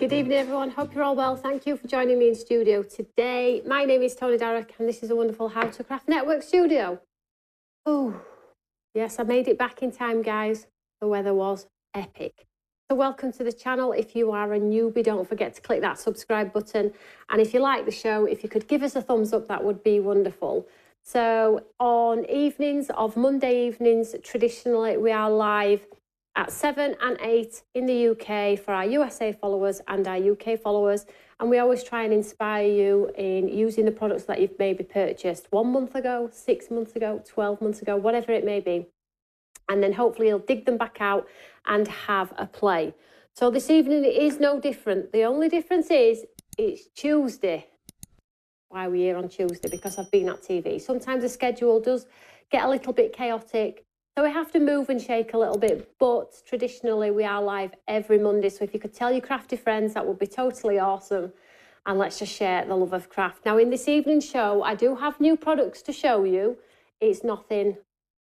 Good evening, everyone. Hope you're all well. Thank you for joining me in studio today. My name is Tony Darrick, and this is a wonderful How to Craft Network studio. Oh, yes, I made it back in time, guys. The weather was epic. So welcome to the channel. If you are a newbie, don't forget to click that subscribe button. And if you like the show, if you could give us a thumbs up, that would be wonderful. So on evenings of Monday evenings, traditionally we are live at 7 and 8 in the UK for our USA followers and our UK followers. And we always try and inspire you in using the products that you've maybe purchased 1 month ago, 6 months ago, 12 months ago, whatever it may be. And then hopefully you'll dig them back out and have a play. So this evening it is no different. The only difference is it's Tuesday. Why are we here on Tuesday? Because I've been at TV. Sometimes the schedule does get a little bit chaotic. So we have to move and shake a little bit, but traditionally we are live every Monday. So if you could tell your crafty friends, that would be totally awesome. And let's just share the love of craft. Now in this evening's show, I do have new products to show you. It's nothing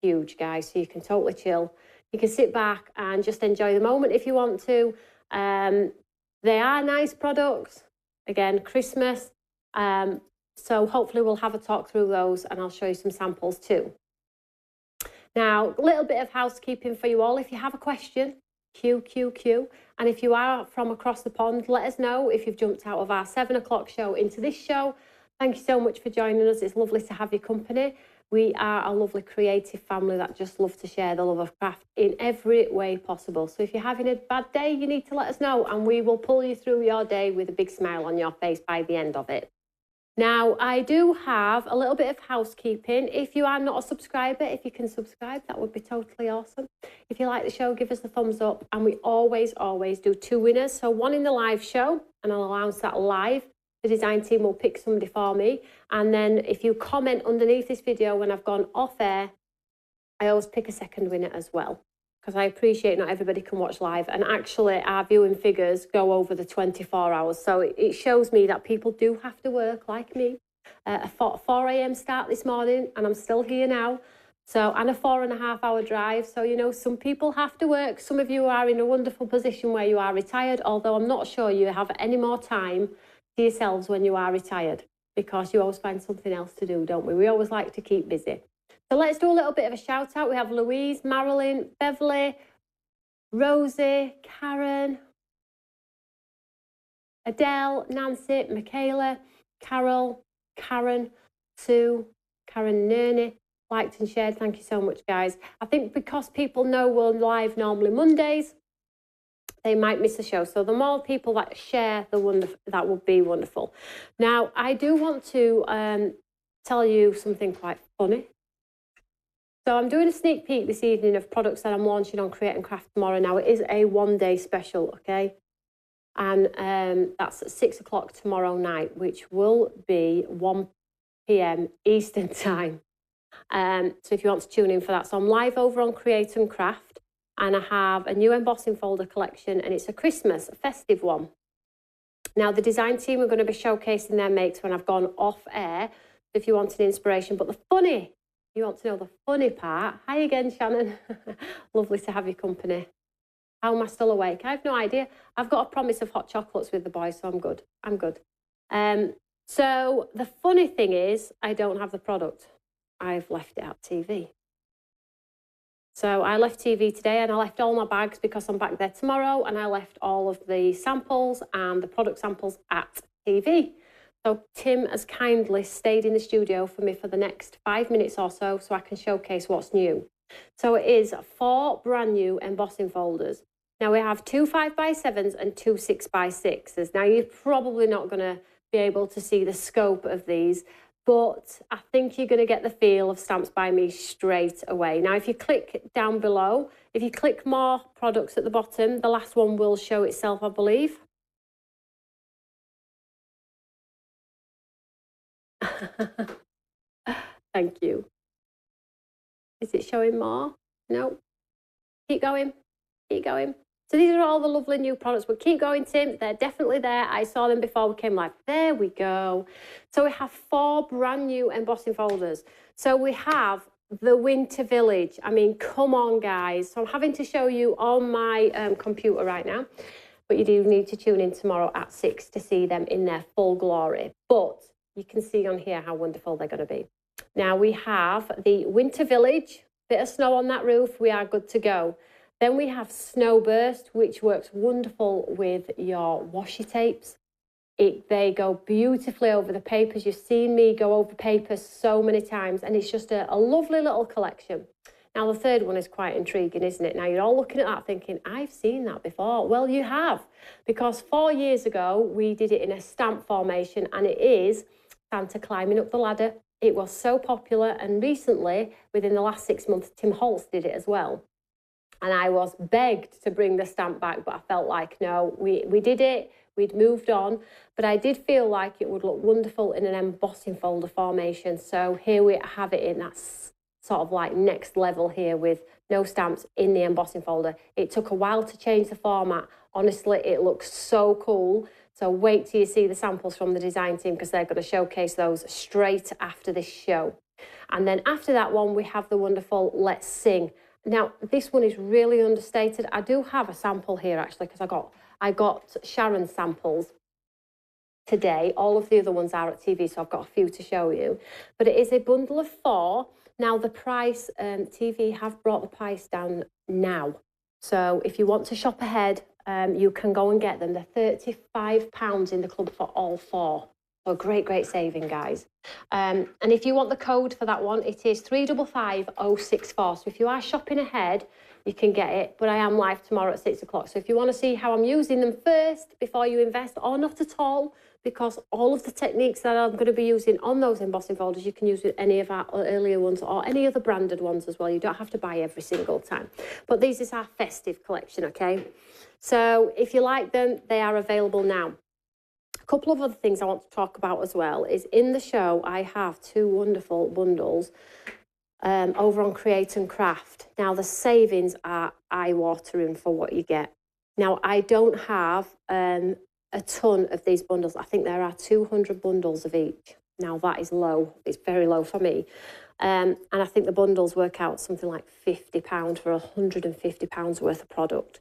huge, guys, so you can totally chill. You can sit back and just enjoy the moment if you want to. They are nice products. Again, Christmas. So hopefully we'll have a talk through those and I'll show you some samples too. Now, a little bit of housekeeping for you all. If you have a question, Q. And if you are from across the pond, let us know if you've jumped out of our 7 o'clock show into this show. Thank you so much for joining us. It's lovely to have your company. We are a lovely creative family that just love to share the love of craft in every way possible. So if you're having a bad day, you need to let us know and we will pull you through your day with a big smile on your face by the end of it. Now, I do have a little bit of housekeeping. If you are not a subscriber, if you can subscribe, that would be totally awesome. If you like the show, give us a thumbs up. And we always do 2 winners. So one in the live show, and I'll announce that live. The design team will pick somebody for me. And then if you comment underneath this video when I've gone off air, I always pick a second winner as well. Because I appreciate not everybody can watch live. And actually, our viewing figures go over the 24 hours. So it shows me that people do have to work like me. A 4 a.m. start this morning, and I'm still here now. So, and a 4.5 hour drive. So, you know, some people have to work. Some of you are in a wonderful position where you are retired, although I'm not sure you have any more time to yourselves when you are retired, because you always find something else to do, don't we? We always like to keep busy. So let's do a little bit of a shout out. We have Louise, Marilyn, Beverly, Rosie, Karen, Adele, Nancy, Michaela, Carol, Karen, Sue, Karen Nerney, liked and shared. Thank you so much, guys. I think because people know we're live normally Mondays, they might miss the show. So the more people that share, that would be wonderful. Now, I do want to tell you something quite funny. So I'm doing a sneak peek this evening of products that I'm launching on Create and Craft tomorrow. Now, it is a 1-day special, okay? And that's at 6 o'clock tomorrow night, which will be 1 p.m. Eastern time. So if you want to tune in for that. So I'm live over on Create and Craft, and I have a new embossing folder collection, and it's a Christmas, a festive one. Now, the design team are going to be showcasing their makes when I've gone off air, if you want an inspiration. But you want to know the funny part. Hi again, Shannon. Lovely to have your company. How am I still awake? I have no idea. I've got a promise of hot chocolates with the boys, so I'm good. I'm good. So the funny thing is, I don't have the product. I've left it at TV. So I left TV today and I left all my bags because I'm back there tomorrow, and I left all of the samples and the product samples at TV. So Tim has kindly stayed in the studio for me for the next 5 minutes or so I can showcase what's new. So it is 4 brand new embossing folders. Now we have 2 5x7s and 2 6x6s. Now you're probably not going to be able to see the scope of these, but I think you're going to get the feel of Stamps by Me straight away. Now if you click down below, if you click more products at the bottom, the last one will show itself, I believe. Thank you. Is it showing more? No. Keep going. Keep going. So these are all the lovely new products, but keep going, Tim. They're definitely there. I saw them before we came live. There we go. So we have 4 brand new embossing folders. So we have the Winter Village. I mean, come on, guys. So I'm having to show you on my computer right now. but you do need to tune in tomorrow at 6 to see them in their full glory. But you can see on here how wonderful they're going to be. Now we have the Winter Village, bit of snow on that roof, we are good to go. Then we have Snowburst, which works wonderful with your washi tapes. They go beautifully over the papers. You've seen me go over papers so many times, and it's just a lovely little collection. Now, the third one is quite intriguing, isn't it? Now, you're all looking at that thinking, I've seen that before. Well, you have, because 4 years ago, we did it in a stamp formation, and it is Santa climbing up the ladder. It was so popular, and recently, within the last 6 months, Tim Holtz did it as well. And I was begged to bring the stamp back, but I felt like, no, we did it, we'd moved on. But I did feel like it would look wonderful in an embossing folder formation. So here we have it in that sort of like next level here with no stamps in the embossing folder. It took a while to change the format. Honestly, it looks so cool. So wait till you see the samples from the design team, because they're going to showcase those straight after this show. And then after that one, we have the wonderful Let's Sing. Now, this one is really understated. I do have a sample here, actually, because I got Sharon's samples today. All of the other ones are at TV, so I've got a few to show you. But it is a bundle of 4. Now, the price, TV have brought the price down now. So if you want to shop ahead, you can go and get them. They're £35 in the club for all 4. So great saving, guys. And if you want the code for that one, it is 355064. So if you are shopping ahead, you can get it. But I am live tomorrow at 6 o'clock. So if you want to see how I'm using them first before you invest, or not at all, because all of the techniques that I'm going to be using on those embossing folders, you can use with any of our earlier ones or any other branded ones as well. You don't have to buy every single time. But this is our festive collection, okay? So if you like them, they are available now. A couple of other things I want to talk about as well is in the show, I have 2 wonderful bundles over on Create and Craft. Now, the savings are eye-watering for what you get. Now, I don't have a ton of these bundles. I think there are 200 bundles of each. Now, that is low. It's very low for me. And I think the bundles work out something like £50 for £150 worth of product.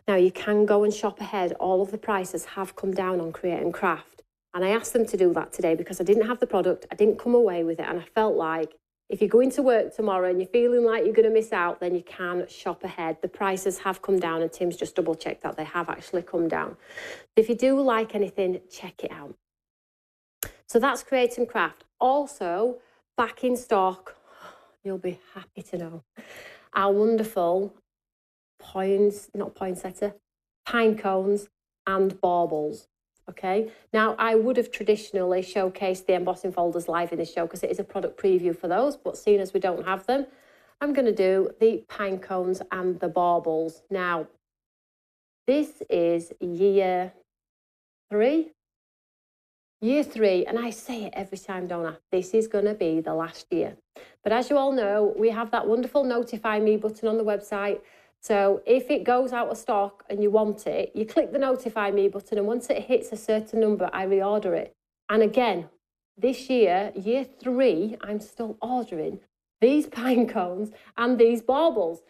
Now, you can go and shop ahead. All of the prices have come down on Create and Craft. And I asked them to do that today because I didn't have the product. I didn't come away with it. And I felt like if you're going to work tomorrow and you're feeling like you're going to miss out, then you can shop ahead. The prices have come down, and Tim's just double checked that they have actually come down. If you do like anything, check it out. So that's Create and Craft. Also, back in stock, you'll be happy to know, our wonderful pine cones and baubles. Okay, now I would have traditionally showcased the embossing folders live in the show because it is a product preview for those, but seeing as we don't have them, I'm going to do the pine cones and the baubles. Now, this is year 3, and I say it every time, don't I? This is going to be the last year. But as you all know, we have that wonderful notify me button on the website. So if it goes out of stock and you want it, you click the notify me button, and once it hits a certain number, I reorder it. And again, this year, year 3, I'm still ordering these pine cones and these baubles.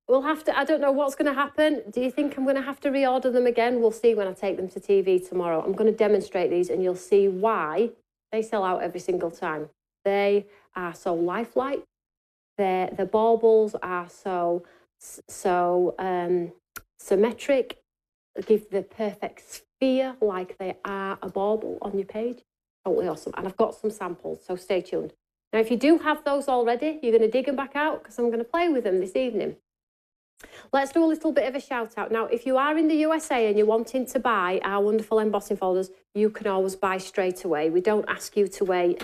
We'll have to, I don't know what's going to happen. Do you think I'm going to have to reorder them again? We'll see when I take them to TV tomorrow. I'm going to demonstrate these and you'll see why they sell out every single time. They are so lifelike. The baubles are so symmetric, give the perfect sphere like they are a bauble on your page. Totally awesome. And I've got some samples, so stay tuned. Now, if you do have those already, you're going to dig them back out because I'm going to play with them this evening. Let's do a little bit of a shout out. Now, if you are in the USA and you're wanting to buy our wonderful embossing folders, you can always buy straight away. We don't ask you to wait.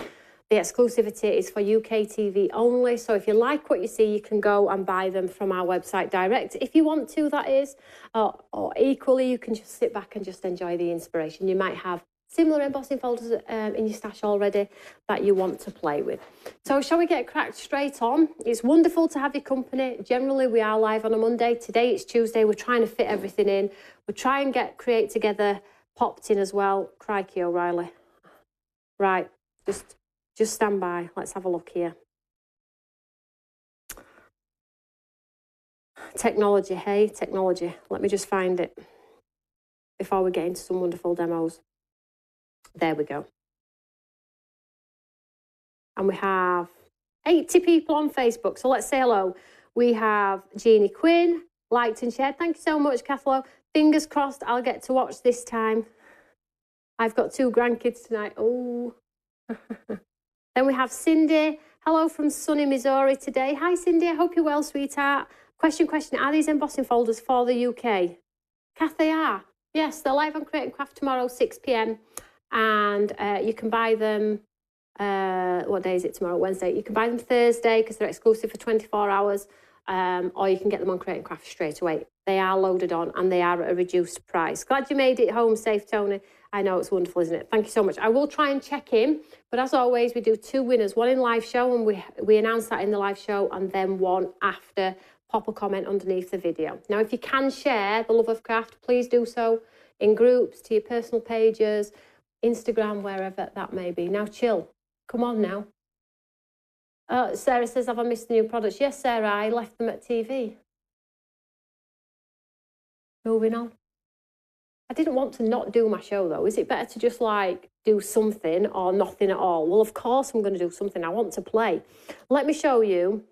The exclusivity is for UK TV only. So if you like what you see, you can go and buy them from our website direct. If you want to, that is. Or equally, you can just sit back and just enjoy the inspiration. You might have similar embossing folders in your stash already that you want to play with. So shall we get cracked straight on? It's wonderful to have your company. Generally, we are live on a Monday. Today it's Tuesday. We're trying to fit everything in. We'll try and get Create Together popped in as well. Crikey, O'Reilly. Right, just stand by. Let's have a look here. Technology, hey, technology. Let me just find it. before we get into some wonderful demos. There we go. And we have 80 people on Facebook. So let's say hello. We have Jeannie Quinn, liked and shared. Thank you so much, Kathleen. Fingers crossed I'll get to watch this time. I've got 2 grandkids tonight. Oh. Then we have Cindy. Hello from sunny Missouri today. Hi, Cindy. I hope you're well, sweetheart. Question. Are these embossing folders for the UK? Kath, they are. Yes, they're live on Create and Craft tomorrow, 6 p.m. And you can buy them, what day is it tomorrow? Wednesday. You can buy them Thursday because they're exclusive for 24 hours. Or you can get them on Create and Craft straight away. They are loaded on and they are at a reduced price. Glad you made it home safe, Tony. I know, it's wonderful, isn't it? Thank you so much. I will try and check in, but as always, we do 2 winners, one in live show, and we announce that in the live show, and then one after. Pop a comment underneath the video. Now, if you can share the love of craft, please do so in groups, to your personal pages, Instagram, wherever that may be. Now, chill. Come on now. Sarah says, have I missed the new products? Yes, Sarah, I left them at TV. Moving on. I didn't want to not do my show, though. Is it better to just, like, do something or nothing at all? Well, of course I'm going to do something. I want to play. Let me show you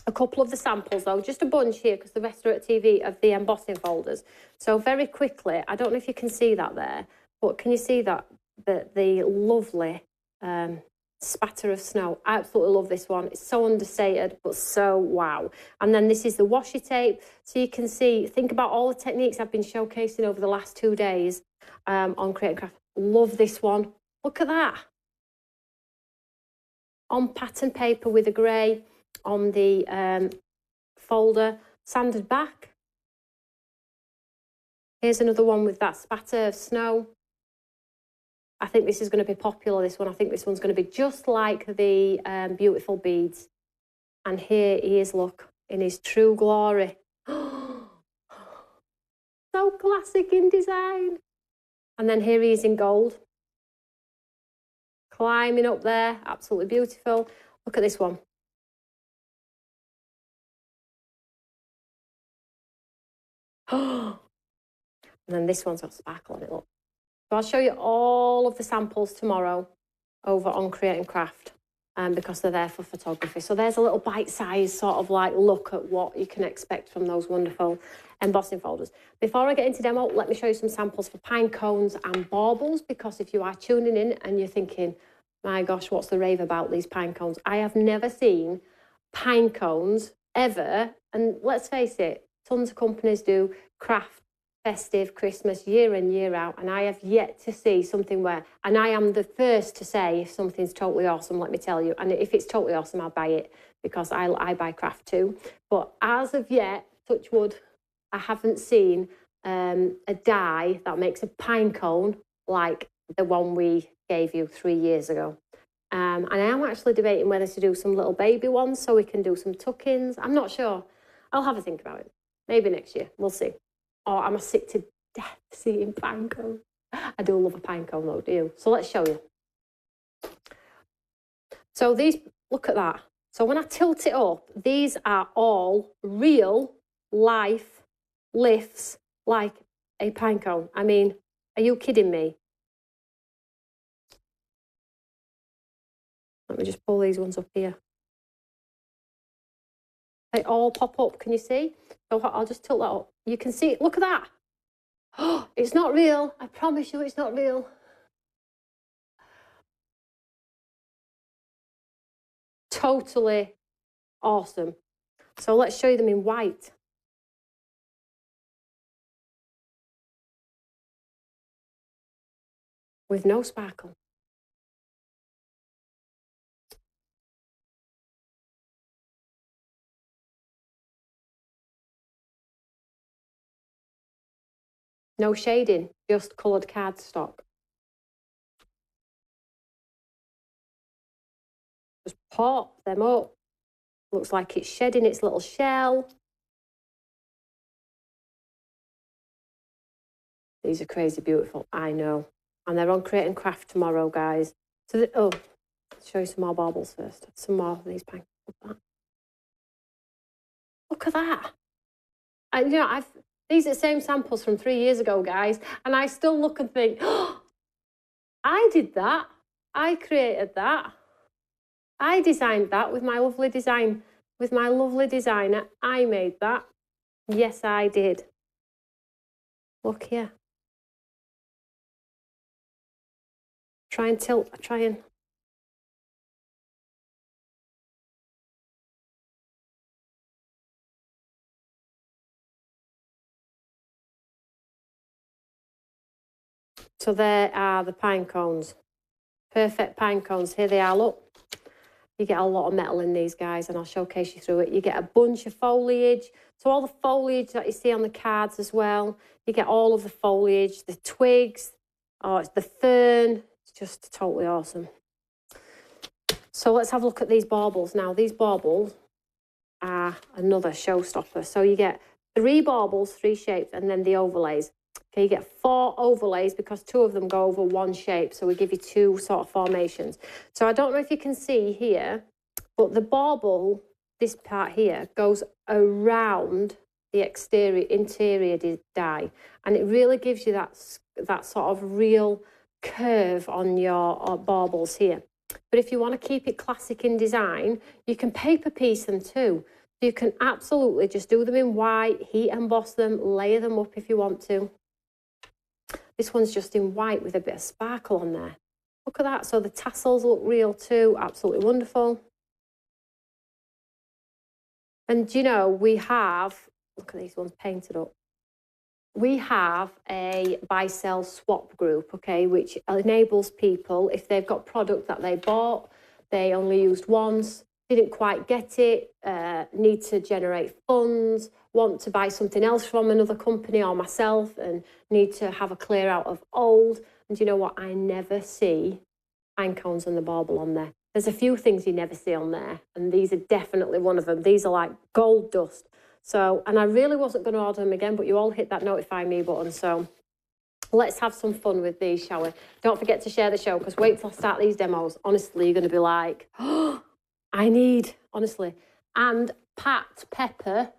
a couple of the samples, though. Just a bunch here, because the rest are at TV, of the embossing folders. So very quickly, I don't know if you can see that there, but can you see that? The lovely spatter of snow. I absolutely love this one. It's so understated, but so wow. And then this is the washi tape. So you can see, think about all the techniques I've been showcasing over the last 2 days on Create and Craft. Love this one. Look at that. On pattern paper with a grey on the folder, sanded back. Here's another one with that spatter of snow. I think this is going to be popular, this one. I think this one's going to be just like the beautiful beads. And here he is, look, in his true glory. So classic in design. And then here he is in gold. Climbing up there, absolutely beautiful. Look at this one. And then this one's got sparkle on it, look. So I'll show you all of the samples tomorrow over on Create and Craft because they're there for photography. So there's a little bite-sized sort of like look at what you can expect from those wonderful embossing folders. Before I get into demo, let me show you some samples for pine cones and baubles, because if you are tuning in and you're thinking, my gosh, what's the rave about these pine cones? I have never seen pine cones ever. And let's face it, tons of companies do craft, festive, Christmas, year in, year out, and I have yet to see something where, and I am the first to say if something's totally awesome, let me tell you, and if it's totally awesome, I'll buy it, because I buy craft too. But as of yet, touch wood, I haven't seen a die that makes a pine cone like the one we gave you 3 years ago. And I am actually debating whether to do some little baby ones so we can do some tuck-ins. I'm not sure. I'll have a think about it. Maybe next year. We'll see. Or am I sick to death seeing pine cones? I do love a pine cone though, do you? So let's show you. So these, look at that. So when I tilt it up, these are all real life lifts like a pine cone. I mean, are you kidding me? Let me just pull these ones up here. They all pop up, can you see? So I'll just tilt that up. You can see, look at that. Oh, it's not real. I promise you it's not real. Totally awesome. So let's show you them in white. With no sparkle. No shading, just coloured cardstock. Just pop them up. Looks like it's shedding its little shell. These are crazy beautiful, I know. And they're on Create and Craft tomorrow, guys. So, oh, let's show you some more baubles first. Some more of these pancakes. Look at that. You know, These are the same samples from 3 years ago, guys. And I still look and think, oh, I did that. I created that. I designed that with my lovely design, with my lovely designer. I made that. Yes, I did. Look here. Try and tilt, try and... So there are the pine cones. Perfect pine cones. Here they are, look. You get a lot of metal in these, guys, and I'll showcase you through it. You get a bunch of foliage. So all the foliage that you see on the cards as well. You get all of the foliage, the twigs, oh, it's the fern. It's just totally awesome. So let's have a look at these baubles now. These baubles are another showstopper. So you get 3 baubles, 3 shapes, and then the overlays. Okay, you get 4 overlays because 2 of them go over 1 shape. So we give you 2 sort of formations. So I don't know if you can see here, but the bauble, this part here, goes around the interior die. And it really gives you that sort of real curve on your baubles here. But if you want to keep it classic in design, you can paper piece them too. You can absolutely just do them in white, heat emboss them, layer them up if you want to. This one's just in white with a bit of sparkle on there. Look at that. So the tassels look real too. Absolutely wonderful. And you know, we have, look at these ones painted up. We have a buy-sell swap group, okay, which enables people, if they've got product that they bought, they only used once, didn't quite get it, need to generate funds, want to buy something else from another company or myself and need to have a clear out of old. And you know what? I never see pine cones and the bauble on there. There's a few things you never see on there, and these are definitely one of them. These are like gold dust. So, and I really wasn't going to order them again, but you all hit that notify me button. So let's have some fun with these, shall we? Don't forget to share the show, because wait till I start these demos. Honestly, you're going to be like, oh, I need, honestly. And Pat Pepper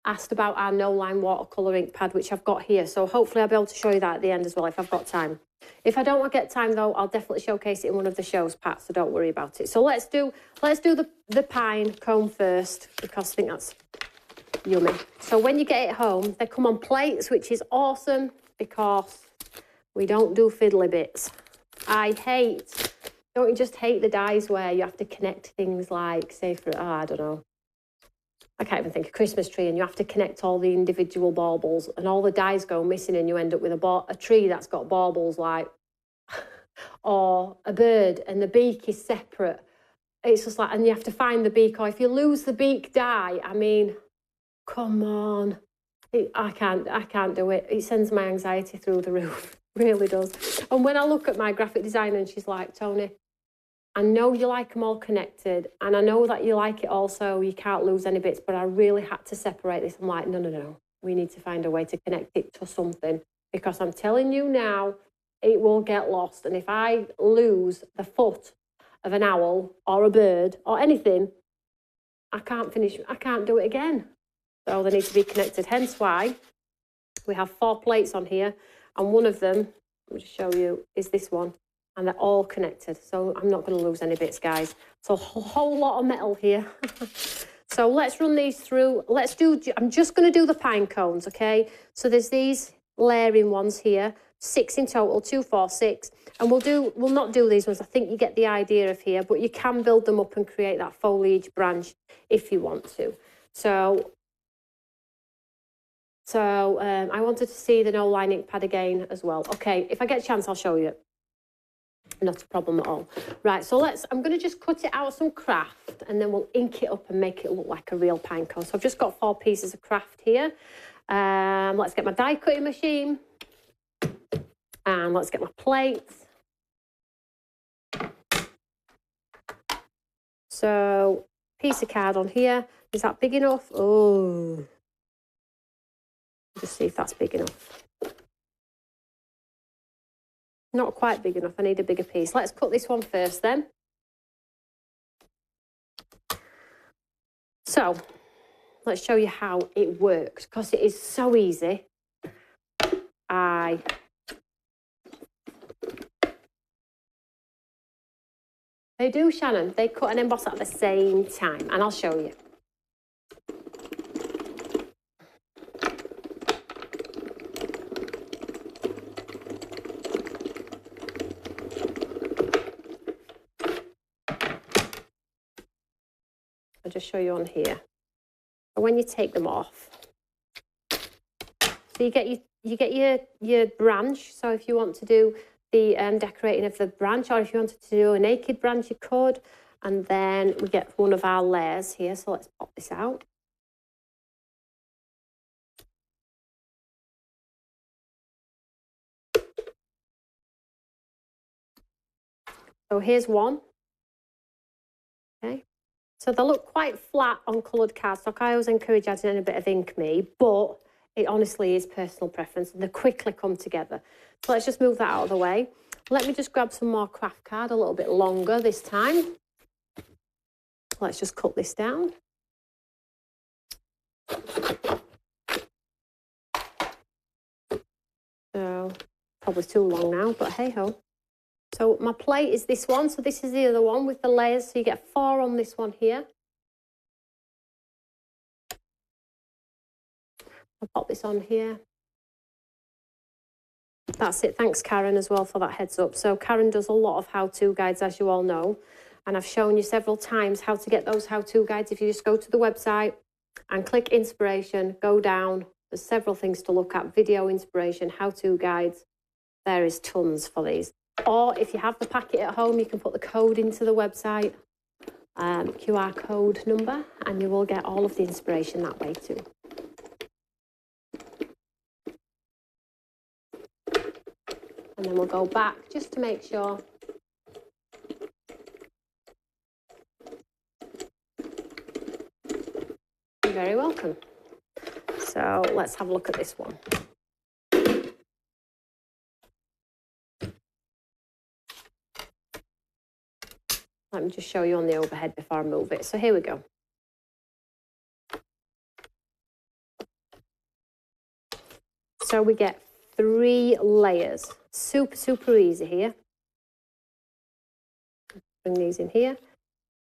asked about our no-line watercolour ink pad, which I've got here. So hopefully I'll be able to show you that at the end as well, if I've got time. If I don't get time, though, I'll definitely showcase it in one of the shows, Pat, so don't worry about it. So let's do the pine cone first, because I think that's yummy. So when you get it home, they come on plates, which is awesome, because we don't do fiddly bits. Don't you just hate the dies where you have to connect things like, say for, I don't know, I can't even think, a Christmas tree, and you have to connect all the individual baubles and all the dies go missing and you end up with a tree that's got baubles like, or a bird and the beak is separate. It's just like, and you have to find the beak, or if you lose the beak die, I mean, come on. I can't do it. It sends my anxiety through the roof. Really does. And when I look at my graphic designer and she's like, Tony, I know you like them all connected, and I know that you like it also, you can't lose any bits, but I really had to separate this. I'm like, no. We need to find a way to connect it to something, because I'm telling you now, it will get lost. And if I lose the foot of an owl or a bird or anything, I can't do it again. So they need to be connected. Hence why we have 4 plates on here, and one of them, let me just show you, is this one. And they're all connected, so I'm not going to lose any bits, guys. So a whole lot of metal here. So let's run these through. I'm just going to do the pine cones, okay? So there's these layering ones here, 6 in total, 2, 4, 6. And we'll not do these ones. I think you get the idea of here, but you can build them up and create that foliage branch if you want to. So I wanted to see the no-line ink pad again as well. Okay, if I get a chance, I'll show you. Not a problem at all. Right, so I'm going to just cut it out some craft, and then we'll ink it up and make it look like a real pine cone. So I've just got 4 pieces of craft here. Let's get my die cutting machine, and let's get my plates. So piece of card on here. Is that big enough? Oh, just see if that's big enough. Not quite big enough. I need a bigger piece. Let's cut this one first then. So let's show you how it works, because it is so easy. eye. They do, Shannon. They cut and emboss at the same time, and I'll show you. I'll just show you on here. And when you take them off, so you get your branch. So if you want to do the decorating of the branch, or if you wanted to do a naked branch, you could. And then we get one of our layers here. So let's pop this out. So here's one. Okay. So they look quite flat on coloured cardstock. I always encourage adding in a bit of ink me, but it honestly is personal preference. They quickly come together. So let's just move that out of the way. Let me just grab some more craft card, a little bit longer this time. Let's just cut this down. So probably too long now, but hey ho. So my plate is this one. So this is the other one with the layers. So you get 4 on this one here. I'll pop this on here. That's it. Thanks, Karen, as well, for that heads up. So Karen does a lot of how-to guides, as you all know. And I've shown you several times how to get those how-to guides. If you just go to the website and click inspiration, go down. There's several things to look at. Video inspiration, how-to guides. There is tons for these. Or if you have the packet at home, you can put the code into the website, QR code number, and you will get all of the inspiration that way too. And then we'll go back just to make sure. You're very welcome. So let's have a look at this one. Let me just show you on the overhead before I move it. So here we go. So we get 3 layers. Super, super easy here. Bring these in here.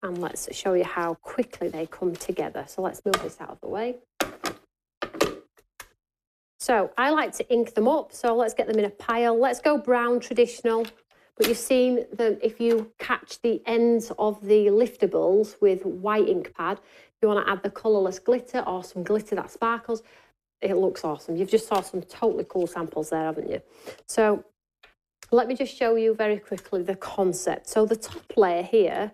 And let's show you how quickly they come together. So let's move this out of the way. So I like to ink them up. So let's get them in a pile. Let's go brown traditional. But you've seen that if you catch the ends of the liftables with white ink pad, you want to add the colourless glitter or some glitter that sparkles. It looks awesome. You've just saw some totally cool samples there, haven't you? So let me just show you very quickly the concept. So the top layer here,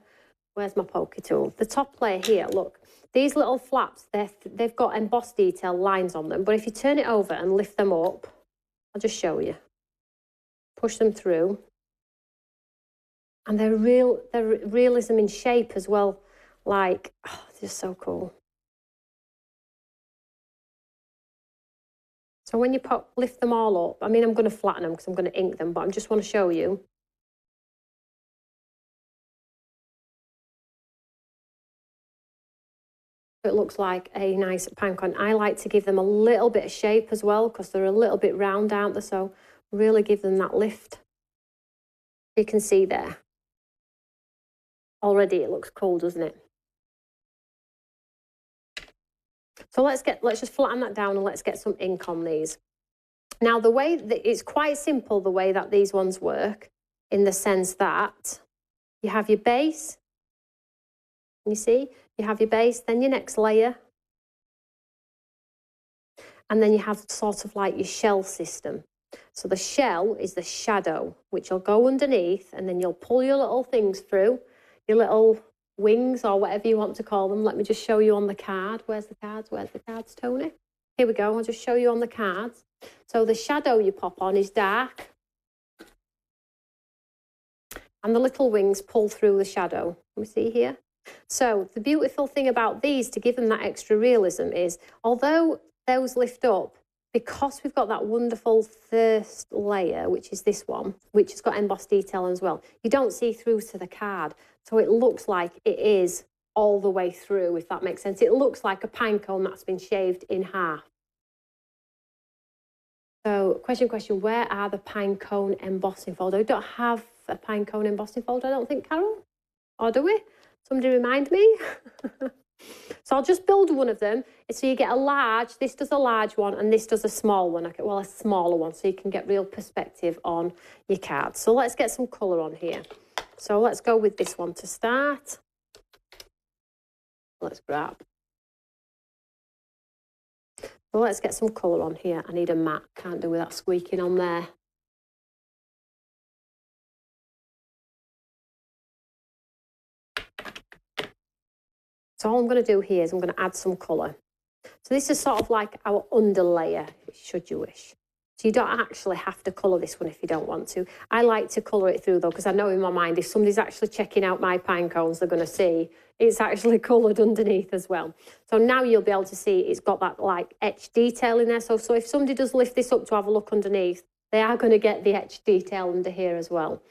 where's my pokey tool? The top layer here, look, these little flaps, they've got embossed detail lines on them. But if you turn it over and lift them up, I'll just show you. Push them through. And they're realism in shape as well. Like, oh, it's just so cool. So when you lift them all up, I mean, I'm going to flatten them because I'm going to ink them, but I just want to show you. It looks like a nice pancake. I like to give them a little bit of shape as well because they're a little bit round, aren't they? So really give them that lift. You can see there. Already it looks cool, doesn't it? So let's just flatten that down and let's get some ink on these. Now the way that it's quite simple, the way that these ones work, in the sense that you have your base, you see, you have your base, then your next layer, and then you have sort of like your shell system. So the shell is the shadow, which will go underneath, and then you'll pull your little things through, your little wings or whatever you want to call them. Let me just show you on the card. Where's the cards? Where's the cards, Tony? Here we go. I'll just show you on the cards. So the shadow you pop on is dark. And the little wings pull through the shadow. Can we see here? So the beautiful thing about these, to give them that extra realism, is although those lift up, because we've got that wonderful first layer, which is this one, which has got embossed detail as well, you don't see through to the card. So it looks like it is all the way through, if that makes sense. It looks like a pine cone that's been shaved in half. So question, where are the pine cone embossing folder? We don't have a pine cone embossing folder, I don't think, Carol. Or do we? Somebody remind me. So I'll just build one of them. So you get a large, this does a large one and this does a small one. Okay, well, a smaller one, so you can get real perspective on your cards. So let's get some colour on here. So let's go with this one to start. Let's grab. So let's get some colour on here. I need a mat, can't do with that squeaking on there. So all I'm going to do here is I'm going to add some colour. So this is sort of like our underlayer, should you wish. So you don't actually have to colour this one if you don't want to. I like to colour it through though, because I know in my mind if somebody's actually checking out my pine cones, they're going to see it's actually coloured underneath as well. So now you'll be able to see it's got that like etched detail in there. So if somebody does lift this up to have a look underneath, they are going to get the etched detail under here as well.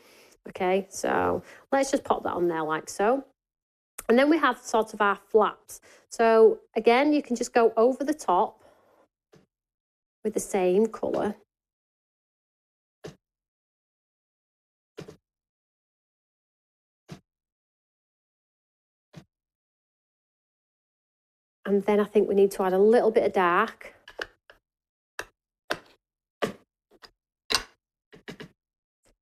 Okay, so let's just pop that on there like so. And then we have sort of our flaps. So again, you can just go over the top with the same colour. And then I think we need to add a little bit of dark.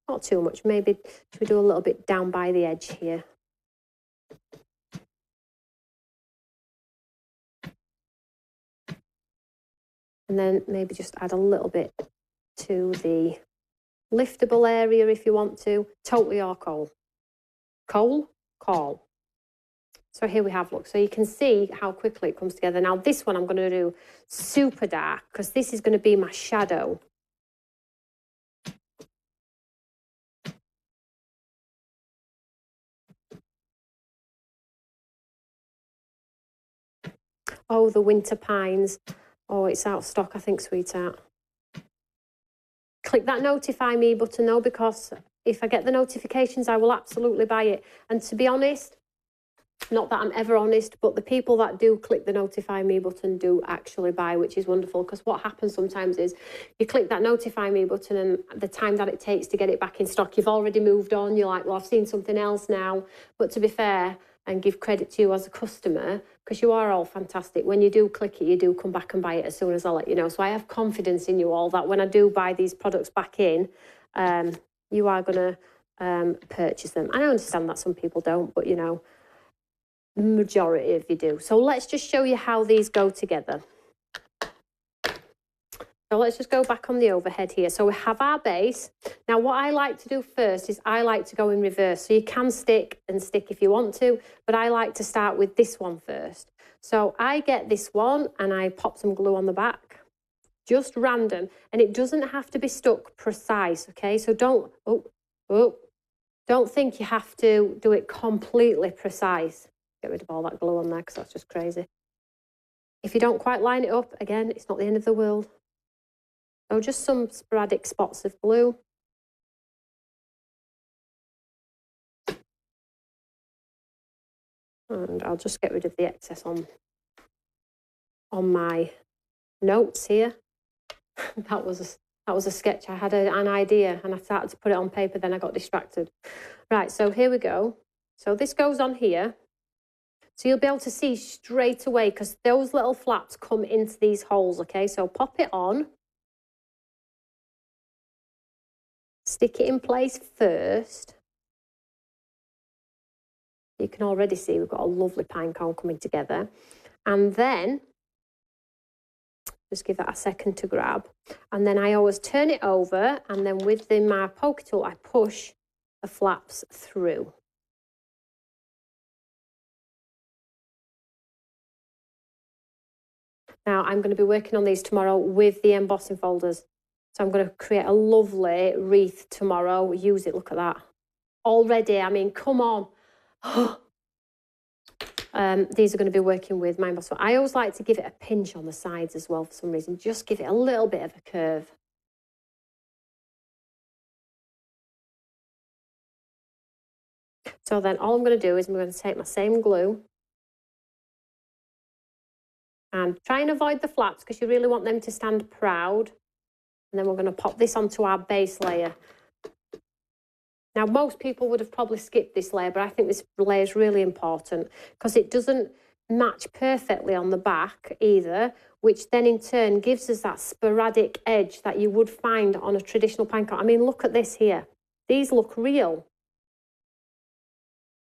Not too much, maybe should we do a little bit down by the edge here. And then maybe just add a little bit to the liftable area if you want to. Totally or coal. Coal? Call. So here we have, look, so you can see how quickly it comes together. Now this one I'm going to do super dark because this is going to be my shadow. Oh, the winter pines. Oh, it's out of stock, I think, sweetheart. Click that notify me button though, because if I get the notifications, I will absolutely buy it. And to be honest, not that I'm ever honest, but the people that do click the notify me button do actually buy, which is wonderful. Because what happens sometimes is you click that notify me button and the time that it takes to get it back in stock, you've already moved on. You're like, well, I've seen something else now. But to be fair, and give credit to you as a customer, because you are all fantastic. When you do click it, you do come back and buy it as soon as I let you know. So I have confidence in you all that when I do buy these products back in, you are going to purchase them. And I understand that some people don't, but you know, the majority of you do. So let's just show you how these go together. So let's just go back on the overhead here. So we have our base. Now what I like to do first is I like to go in reverse. So you can stick if you want to, but I like to start with this one first. So I get this one and I pop some glue on the back, just random. And it doesn't have to be stuck precise, okay? So don't think you have to do it completely precise. Get rid of all that glue on there because that's just crazy. If you don't quite line it up, again, it's not the end of the world. So just some sporadic spots of glue. And I'll just get rid of the excess on my notes here. that was a sketch. I had an idea and I started to put it on paper, then I got distracted. Right, so here we go. So this goes on here. So you'll be able to see straight away because those little flaps come into these holes, okay? So pop it on. Stick it in place first. You can already see we've got a lovely pine cone coming together. And then just give that a second to grab. And then I always turn it over and then with my poker tool, I push the flaps through. Now I'm going to be working on these tomorrow with the embossing folders. So I'm going to create a lovely wreath tomorrow. Use it, look at that. Already, I mean, come on. These are going to be working with my embossing. I always like to give it a pinch on the sides as well for some reason. Just give it a little bit of a curve. So then all I'm going to do is I'm going to take my same glue and try and avoid the flaps because you really want them to stand proud. And then we're going to pop this onto our base layer. Now, most people would have probably skipped this layer, but I think this layer is really important because it doesn't match perfectly on the back either, which then in turn gives us that sporadic edge that you would find on a traditional panko. I mean, look at this here. These look real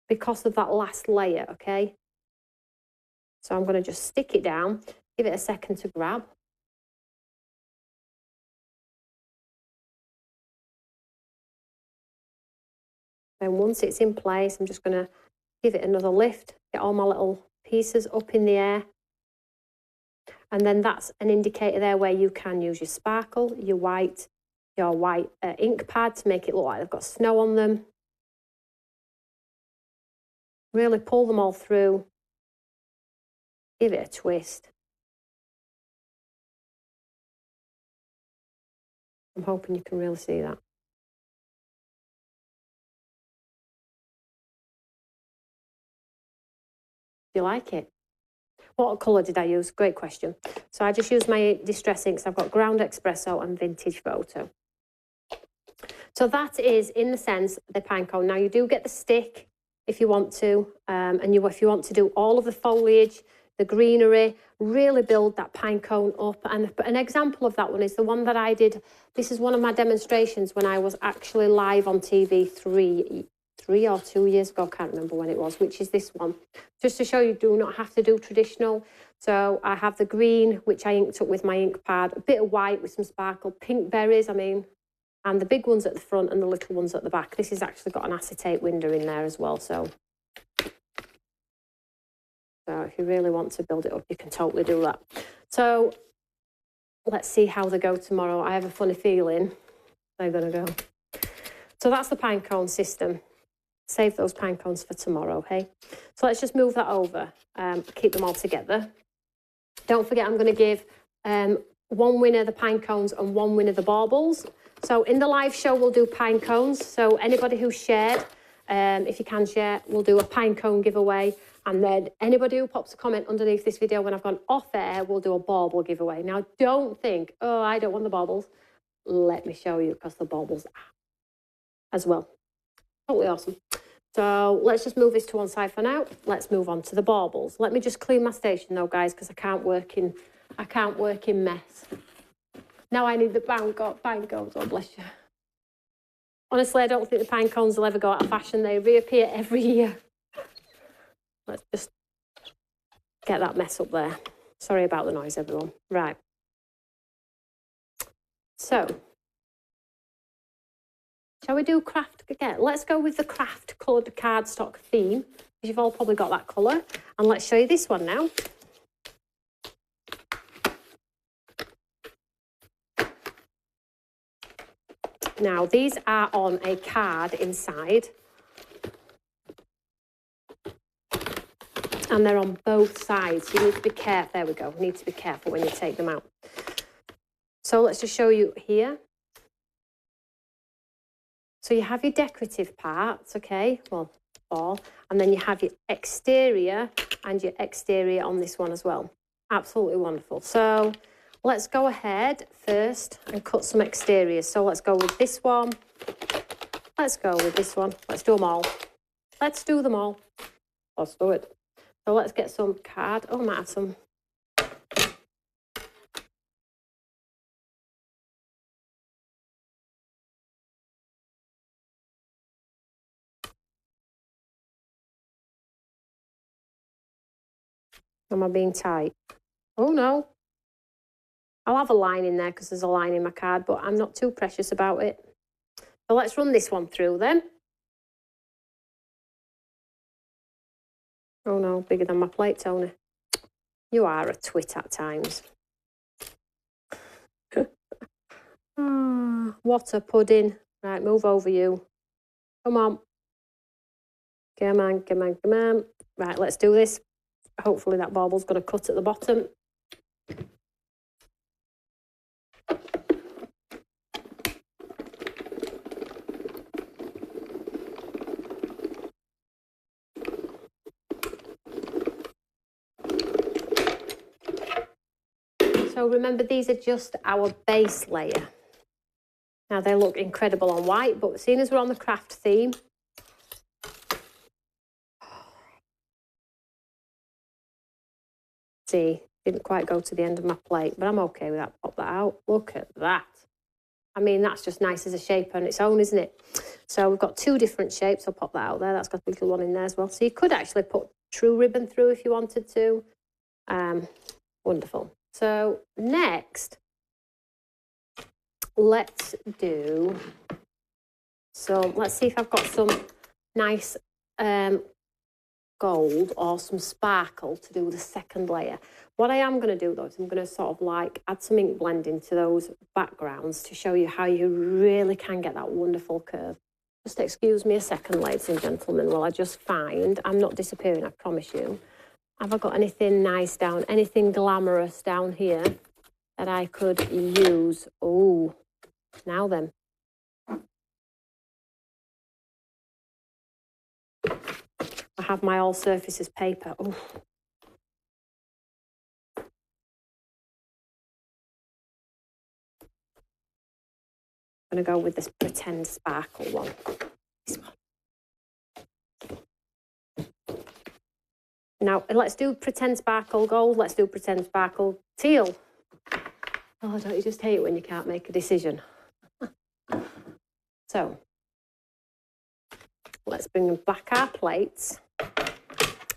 because of that last layer, okay? So I'm going to just stick it down, give it a second to grab. Then once it's in place, I'm just going to give it another lift, get all my little pieces up in the air. And then that's an indicator there where you can use your sparkle, your white ink pad to make it look like they've got snow on them. Really pull them all through. Give it a twist. I'm hoping you can really see that. Do you like it? What colour did I use? Great question. So I just used my Distress inks. I've got Ground Espresso and Vintage Photo. So that is, in the sense, the pinecone. Now, you do get the stick if you want to, if you want to do all of the foliage, the greenery, really build that pinecone up. And an example of that one is the one that I did. This is one of my demonstrations when I was actually live on TV three or 2 years ago, I can't remember when it was, which is this one. Just to show you do not have to do traditional. So I have the green, which I inked up with my ink pad, a bit of white with some sparkle, pink berries, and the big ones at the front and the little ones at the back. This has actually got an acetate window in there as well. So if you really want to build it up, you can totally do that. So let's see how they go tomorrow. I have a funny feeling they're going to go. So that's the pinecone system. Save those pine cones for tomorrow, okay? So let's just move that over, keep them all together. Don't forget, I'm going to give one winner the pine cones and one winner the baubles. So in the live show, we'll do pine cones. So anybody who shared, if you can share, we'll do a pine cone giveaway. And then anybody who pops a comment underneath this video when I've gone off air, we'll do a bauble giveaway. Now, don't think, oh, I don't want the baubles. Let me show you, because the baubles are as well. Totally awesome. So let's just move this to one side for now. Let's move on to the baubles. Let me just clean my station though, guys, because I can't work in mess. Now I need the pine cones. Oh, bless you. Honestly, I don't think the pine cones will ever go out of fashion. They reappear every year. Let's just get that mess up there. Sorry about the noise, everyone. Right. So, shall we do craft again? Let's go with the craft coloured cardstock theme, because you've all probably got that colour. And let's show you this one now. Now, these are on a card inside. And they're on both sides. You need to be careful. There we go. You need to be careful when you take them out. So let's just show you here. So you have your decorative parts, okay, well, all, and then you have your exterior and your exterior on this one as well. Absolutely wonderful. So let's go ahead first and cut some exteriors. So let's go with this one. Let's go with this one. Let's do them all. Let's do them all. Let's do it. So let's get some card. Oh, I might have some. Am I being tight? Oh, no. I'll have a line in there because there's a line in my card, but I'm not too precious about it. So let's run this one through then. Oh, no, bigger than my plate, Tony. You are a twit at times. What a pudding. Right, move over you. Come on. Come on, come on, come on. Right, let's do this. Hopefully that bauble's going to cut at the bottom. So remember, these are just our base layer. Now, they look incredible on white, but seeing as we're on the craft theme, see, didn't quite go to the end of my plate, but I'm okay with that. Pop that out. Look at that. I mean, that's just nice as a shape on its own, isn't it? So we've got 2 different shapes. I'll pop that out there. That's got a little one in there as well. So you could actually put true ribbon through if you wanted to. Wonderful. So next, let's do some, let's see if I've got some nice gold or some sparkle to do the second layer. What I am going to do though is I'm going to sort of like add some ink blending to those backgrounds to show you how you really can get that wonderful curve. Just excuse me a second, ladies and gentlemen, while I just find, I'm not disappearing, I promise you. Have I got anything nice down, anything glamorous down here that I could use? Oh, now then. I have my all surfaces paper. Oh. I'm going to go with this pretend sparkle one. This one. Now, let's do pretend sparkle gold. Let's do pretend sparkle teal. Oh, don't you just hate it when you can't make a decision? So, let's bring back our plates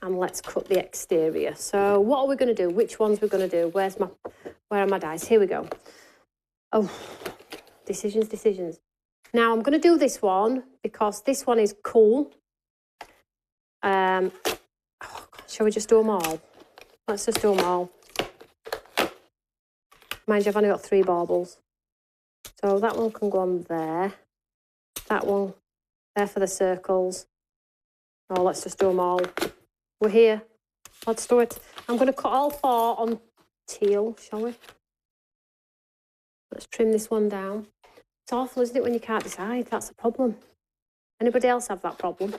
and let's cut the exterior. So, what are we going to do? Which ones we're going to do? Where are my dice? Here we go. Oh, decisions. Now, I'm going to do this one because this one is cool. Shall we just do them all? Let's just do them all. Mind you, I've only got 3 baubles. So that one can go on there. That one there for the circles. Oh, let's just do them all. We're here. Let's do it. I'm going to cut all 4 on teal, shall we? Let's trim this one down. It's awful, isn't it, when you can't decide? That's a problem. Anybody else have that problem?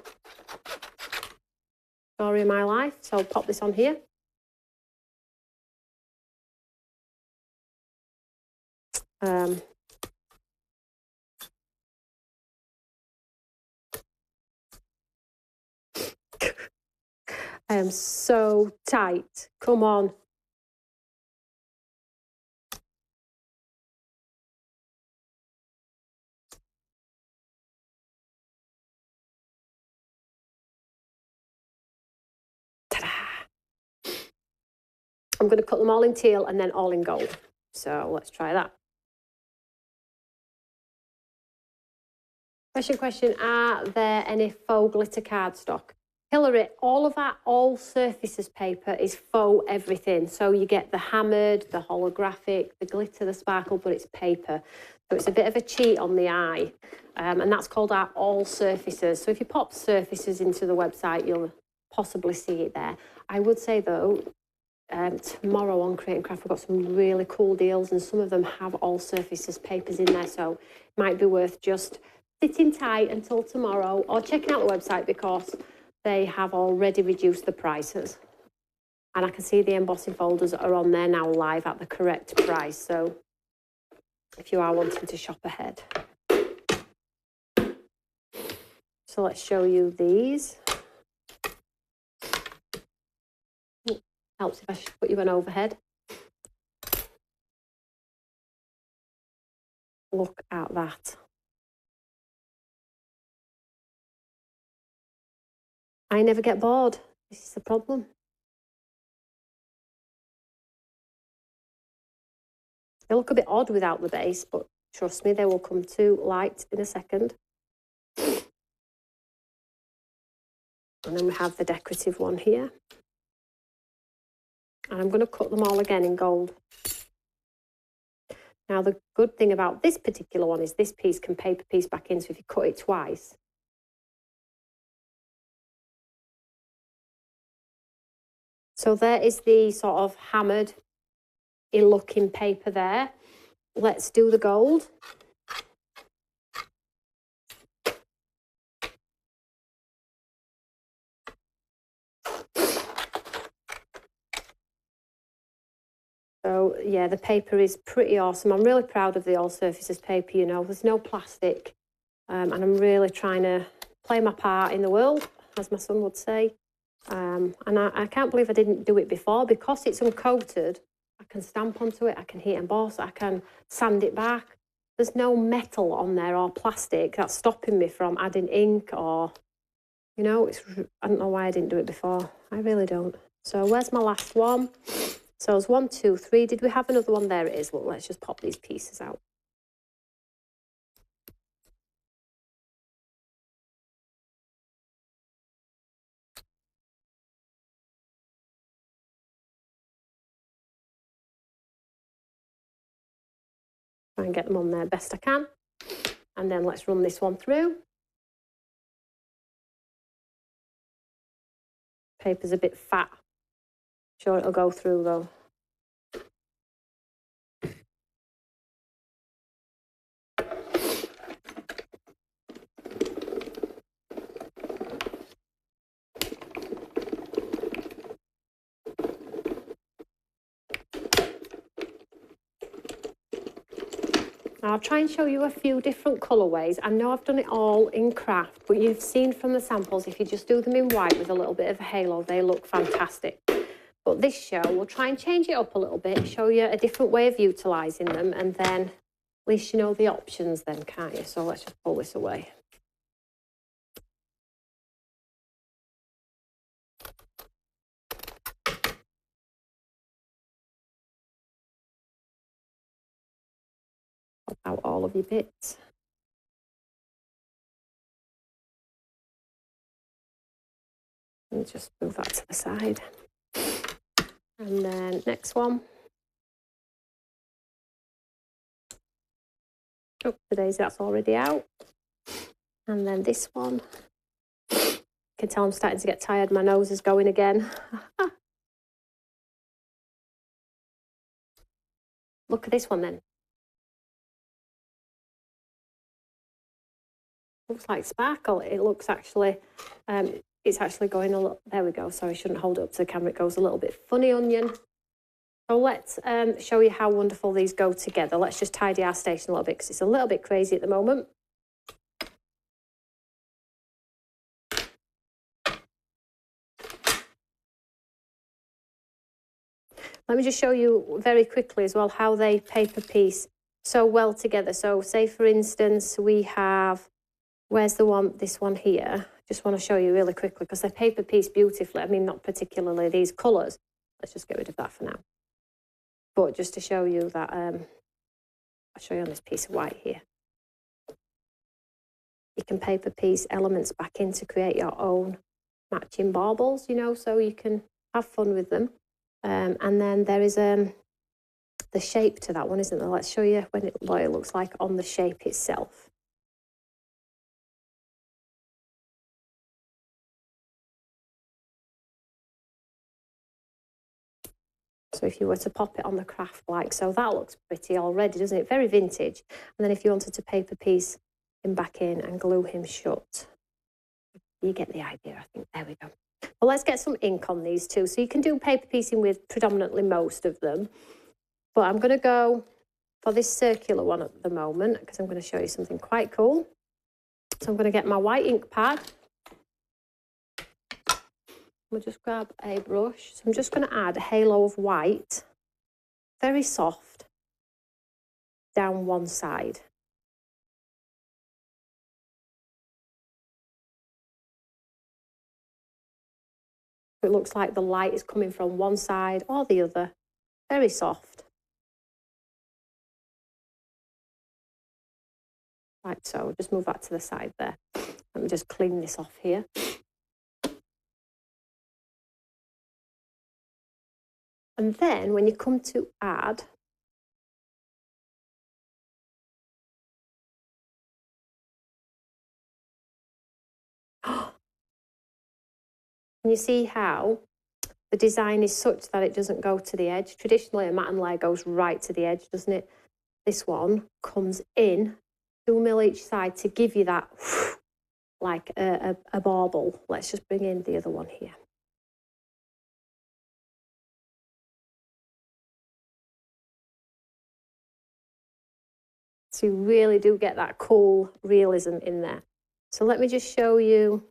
Story of my life. So I'll pop this on here. I am so tight. Come on. Ta-da! I'm going to cut them all in teal and then all in gold. So let's try that. Question, are there any faux glitter cardstock? Hilary, all of our all surfaces paper is faux everything. So you get the hammered, the holographic, the glitter, the sparkle, but it's paper. So it's a bit of a cheat on the eye. And that's called our all surfaces. So if you pop surfaces into the website, you'll possibly see it there. I would say though, tomorrow on Create and Craft, we've got some really cool deals and some of them have all surfaces papers in there. So it might be worth just sitting tight until tomorrow or checking out the website because they have already reduced the prices. And I can see the embossing folders are on there now live at the correct price. So if you are wanting to shop ahead. So let's show you these. Helps if I put you an overhead. Look at that. I never get bored. This is the problem. They look a bit odd without the base, but trust me, they will come to light in a second. And then we have the decorative one here. And I'm going to cut them all again in gold. Now, the good thing about this particular one is this piece can paper piece back in, so if you cut it twice, so there is the sort of hammered looking paper there. Let's do the gold. So yeah, the paper is pretty awesome. I'm really proud of the all surfaces paper, you know, there's no plastic. And I'm really trying to play my part in the world, as my son would say. And I can't believe I didn't do it before, because it's uncoated. I can stamp onto it, I can heat emboss, I can sand it back. There's no metal on there or plastic that's stopping me from adding ink or, you know, I don't know why I didn't do it before. I really don't. So where's my last one? So it's 1, 2, 3. Did we have another one? There it is. Well, let's just pop these pieces out. Try and get them on there best I can. And then let's run this one through. Paper's a bit fat. Sure it'll go through though. Now I'll try and show you a few different colourways. I know I've done it all in craft, but you've seen from the samples, if you just do them in white with a little bit of a halo, they look fantastic. But this show, we'll try and change it up a little bit, show you a different way of utilising them, and then at least you know the options then, can't you? So let's just pull this away. Pop out all of your bits. And just move that to the side. And then next one. Oh, today's that's already out. And then this one. You can tell I'm starting to get tired. My nose is going again. Look at this one then. Looks like sparkle. It looks actually, it's actually going a little, there we go. Sorry, I shouldn't hold it up to the camera. It goes a little bit funny onion. So let's show you how wonderful these go together. Let's just tidy our station a little bit because it's a little bit crazy at the moment. Let me just show you very quickly as well how they paper piece so well together. So say for instance, we have, where's the one, this one here. Just want to show you really quickly because they paper piece beautifully. I mean, not particularly these colours. Let's just get rid of that for now. But just to show you that, I'll show you on this piece of white here. You can paper piece elements back in to create your own matching baubles, you know, so you can have fun with them. And then there is the shape to that one, isn't there? Let's show you what it looks like on the shape itself. So if you were to pop it on the craft like so, that looks pretty already, doesn't it? Very vintage. And then if you wanted to paper piece him back in and glue him shut, you get the idea, I think. There we go. Well, let's get some ink on these two. So you can do paper piecing with predominantly most of them. But I'm going to go for this circular one at the moment because I'm going to show you something quite cool. So I'm going to get my white ink pad. We'll just grab a brush. So I'm just going to add a halo of white, very soft, down one side. It looks like the light is coming from one side or the other, very soft. Like so, just move that to the side there. Let me just clean this off here. And then when you come to add, can you see how the design is such that it doesn't go to the edge? Traditionally, a matte and layer goes right to the edge, doesn't it? This one comes in 2 mil each side to give you that like a bauble. Let's just bring in the other one here. So you really do get that cool realism in there. So let me just show you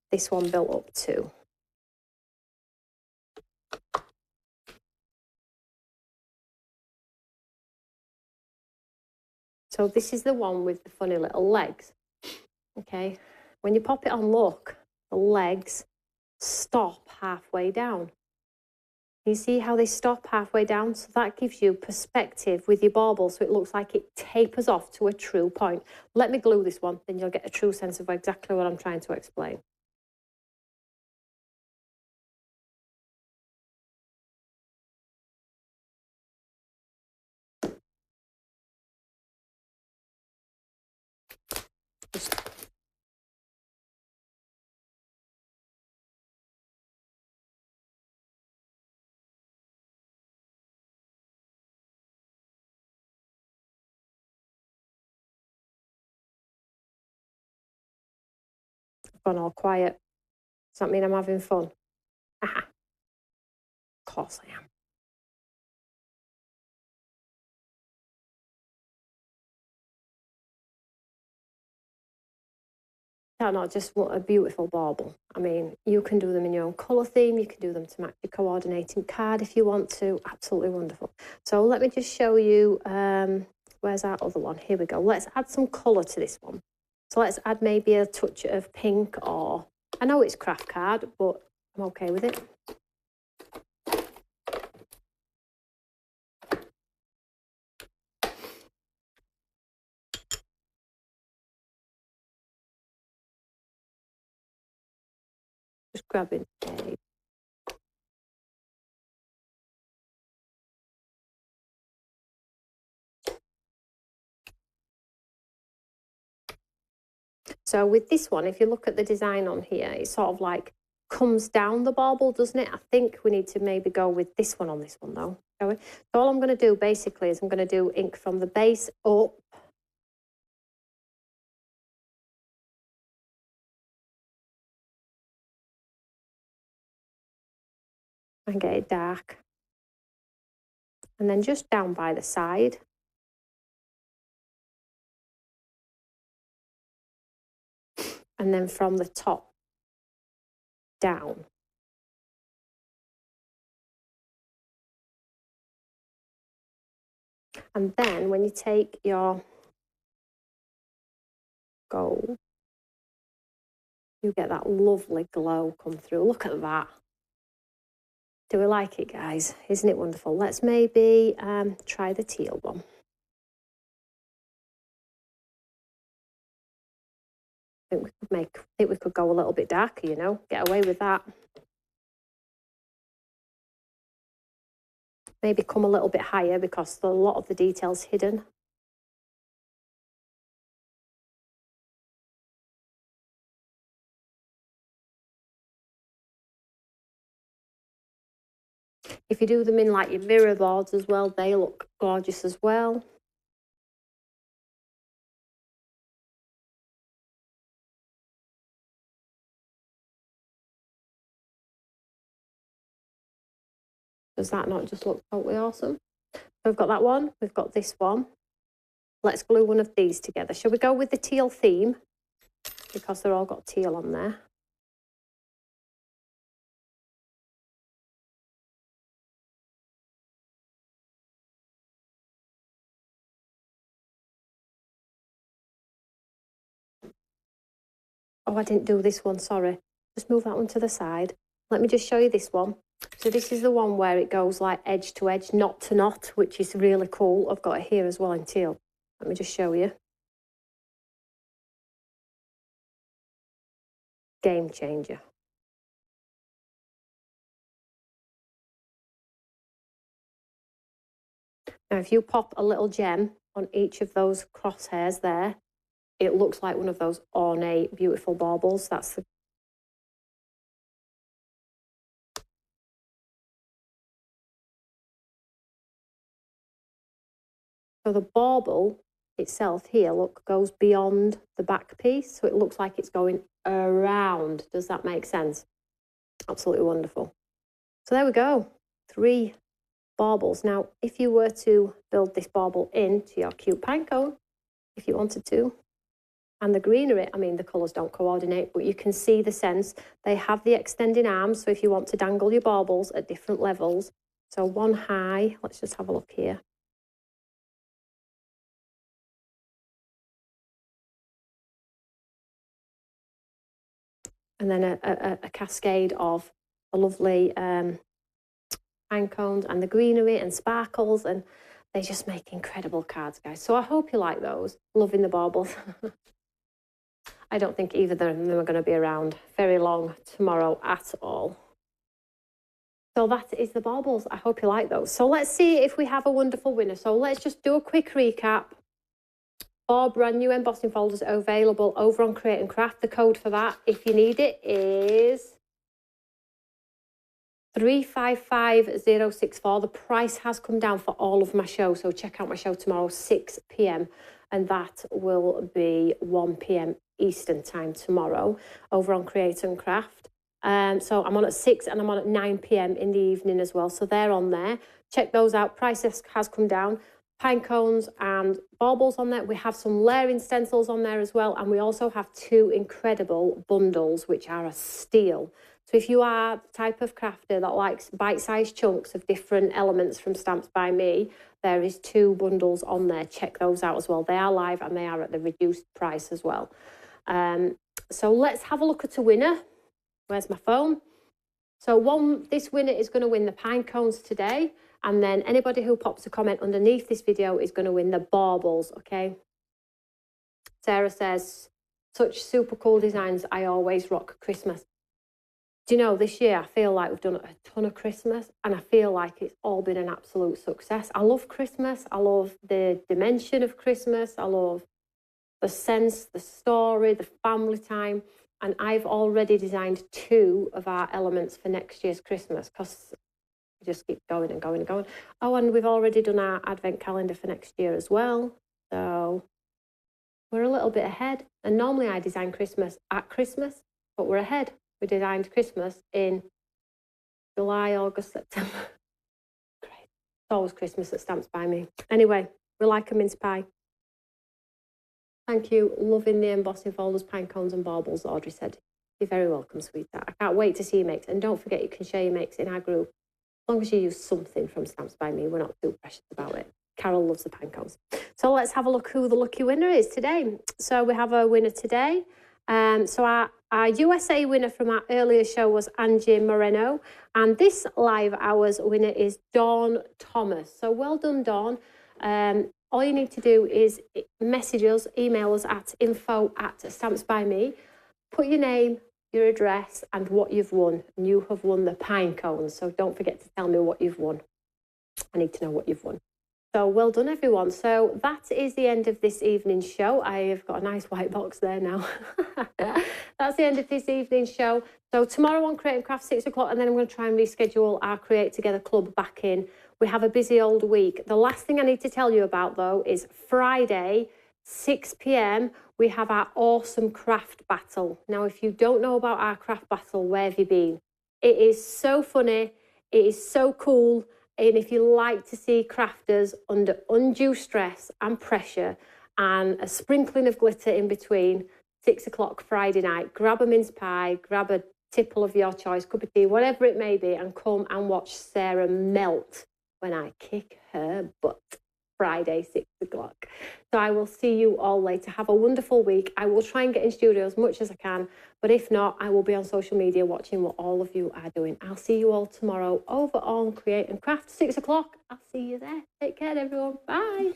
this one built up too. So this is the one with the funny little legs. Okay, when you pop it on, look, the legs stop halfway down. You see how they stop halfway down? So that gives you perspective with your bauble, so it looks like it tapers off to a true point. Let me glue this one, then you'll get a true sense of exactly what I'm trying to explain. Gone all quiet. Does that mean I'm having fun? Aha. Of course I am. No, just what a beautiful bauble. I mean, you can do them in your own colour theme. You can do them to match your coordinating card if you want to. Absolutely wonderful. So let me just show you, where's our other one? Here we go. Let's add some colour to this one. So let's add maybe a touch of pink, or, I know it's craft card, but I'm okay with it. Just grabbing a... So with this one, if you look at the design on here, it sort of like comes down the bauble, doesn't it? I think we need to maybe go with this one on this one though, shall we? So all I'm going to do basically is I'm going to do ink from the base up. And get it dark. And then just down by the side. And then from the top down. And then when you take your gold, you get that lovely glow come through. Look at that. Do we like it, guys? Isn't it wonderful? Let's maybe try the teal one. I think we could go a little bit darker, you know, get away with that. Maybe come a little bit higher because a lot of the detail's hidden. If you do them in like your mirror boards as well, they look gorgeous as well. Does that not just look totally awesome? So we've got that one, we've got this one. Let's glue one of these together. Shall we go with the teal theme? Because they're all got teal on there. Oh, I didn't do this one, sorry. Just move that one to the side. Let me just show you this one. So this is the one where it goes like edge to edge, knot to knot, which is really cool. I've got it here as well in teal. Let me just show you. Game changer. Now, if you pop a little gem on each of those crosshairs there, it looks like one of those ornate, beautiful baubles. That's the... So the bauble itself here, look, goes beyond the back piece. So it looks like it's going around. Does that make sense? Absolutely wonderful. So there we go. 3 baubles. Now, if you were to build this bauble into your cute pine cone, if you wanted to, and the greenery, I mean, the colours don't coordinate, but you can see the sense. They have the extending arms, so if you want to dangle your baubles at different levels. So one high, let's just have a look here. And then a cascade of the lovely pine cones and the greenery and sparkles, and they just make incredible cards, guys. So I hope you like those. Loving the baubles. I don't think either of them are going to be around very long tomorrow at all. So that is the baubles. I hope you like those. So let's see if we have a wonderful winner. So let's just do a quick recap. 4 brand new embossing folders available over on Create and Craft. The code for that, if you need it, is 355064. The price has come down for all of my shows, so check out my show tomorrow, 6 p.m. and that will be 1 p.m. Eastern time tomorrow over on Create and Craft. So I'm on at 6 and I'm on at 9 p.m. in the evening as well. So they're on there. Check those out. Price has come down. Pine cones and baubles on there. We have some layering stencils on there as well. And we also have 2 incredible bundles, which are a steal. So if you are the type of crafter that likes bite-sized chunks of different elements from Stamps by Me, there is 2 bundles on there. Check those out as well. They are live and they are at the reduced price as well. So let's have a look at a winner. Where's my phone? So this winner is going to win the pine cones today. And then anybody who pops a comment underneath this video is going to win the baubles, okay? Sarah says, such super cool designs. I always rock Christmas. Do you know, this year I feel like we've done a ton of Christmas and I feel like it's all been an absolute success. I love Christmas. I love the dimension of Christmas. I love the sense, the story, the family time. And I've already designed 2 of our elements for next year's Christmas because we just keep going and going and going. Oh, and we've already done our advent calendar for next year as well. So we're a little bit ahead. And normally I design Christmas at Christmas, but we're ahead. We designed Christmas in July, August, September. Great. It's always Christmas at Stamps by Me. Anyway, we like a mince pie. Thank you. Loving the embossing folders, pine cones and baubles, Audrey said. You're very welcome, sweetheart. I can't wait to see your makes. And don't forget, you can share your makes in our group. As long as you use something from Stamps by Me, we're not too precious about it. Carol loves the pine cones. So let's have a look who the lucky winner is today. So we have a winner today. So our USA winner from our earlier show was Angie Moreno. And this live hours winner is Dawn Thomas. So well done, Dawn. All you need to do is message us, email us at info@stampsbyme. Put your name, your address and what you've won. And you have won the pine cones. So don't forget to tell me what you've won. I need to know what you've won. So well done, everyone. So that is the end of this evening's show. I have got a nice white box there now. That's the end of this evening's show. So tomorrow on Create and Craft, 6 o'clock, and then I'm going to try and reschedule our Create Together Club back in. We have a busy old week. The last thing I need to tell you about, though, is Friday, 6 p.m, we have our awesome craft battle. Now, if you don't know about our craft battle, where have you been? It is so funny. It is so cool. And if you like to see crafters under undue stress and pressure and a sprinkling of glitter in between, 6 o'clock Friday night, grab a mince pie, grab a tipple of your choice, cup of tea, whatever it may be, and come and watch Sarah melt when I kick her butt. Friday, 6 o'clock. So I will see you all later. Have a wonderful week. I will try and get in studio as much as I can, but if not, I will be on social media watching what all of you are doing. I'll see you all tomorrow over on Create and Craft, 6 o'clock. I'll see you there. Take care, everyone. Bye.